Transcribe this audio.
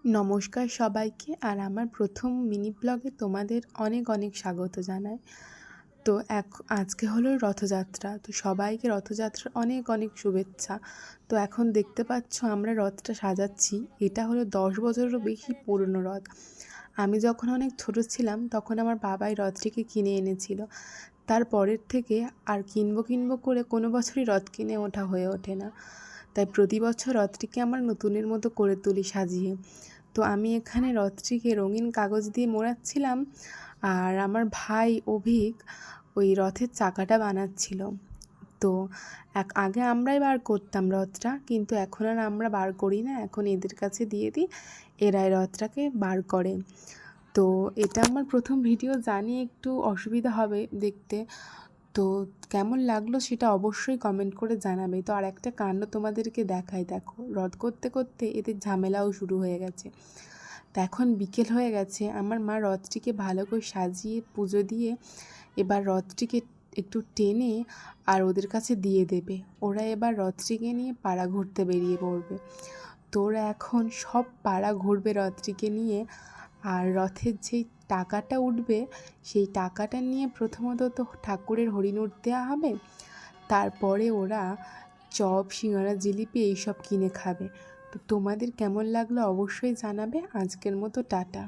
নমস্কার সবাইকে। আর আমার প্রথম মিনি ব্লগে তোমাদের অনেক অনেক স্বাগত জানাই। তো আজকে হলো রথযাত্রা, তো সবাইকে রথযাত্রার অনেক অনেক শুভেচ্ছা। তো এখন দেখতে পাচ্ছ আমরা রথটা সাজাচ্ছি। এটা হলো 10 বছরেরও বেশি পুরনো রথ। আমি যখন অনেক ছোট ছিলাম তখন আমার বাবাই রথটিকে কিনে এনেছিল। তারপরের থেকে আর কিনবো করে কোনো বছরই রথ কিনে ওঠা হয়ে ওঠে না। তাই প্রতি বছর রথটিকে আমার নতুনের মতো করে তুলি সাজিয়ে। তো আমি এখানে রথটিকে রঙিন কাগজ দিয়ে মোড়াচ্ছিলাম, আর আমার ভাই অভিক ওই রথের চাকাটা বানাচ্ছিল। তো আগে আমরাই বার করতাম রথটা, কিন্তু এখন আর আমরা বার করি না, এখন এদের কাছে দিয়ে দিই, এরাই রথটাকে বার করে। তো এটা আমার প্রথম ভিডিও, জানি একটু অসুবিধা হবে দেখতে। তো কেমন লাগলো সেটা অবশ্যই কমেন্ট করে জানাবে। তো আর একটা কাণ্ড তোমাদেরকে দেখাই, দেখো রথ করতে করতে এদের ঝামেলাও শুরু হয়ে গেছে। তো এখন বিকেল হয়ে গেছে, আমার মা রথটিকে ভালো করে সাজিয়ে পুজো দিয়ে এবার রথটিকে একটু টেনে আর ওদের কাছে দিয়ে দেবে। ওরা এবার রথটিকে নিয়ে পাড়া ঘুরতে বেরিয়ে পড়বে। তো ওরা এখন সব পাড়া ঘুরবে রথটিকে নিয়ে। আর রথের যেই টাকাটা উঠবে সেই টাকাটা নিয়ে প্রথমত তো ঠাকুরের হরিণুট দেওয়া হবে, তারপরে ওরা চপ, সিঙ্গারা, জিলিপি এইসব কিনে খাবে। তো তোমাদের কেমন লাগলো অবশ্যই জানাবে। আজকের মতো টাটা।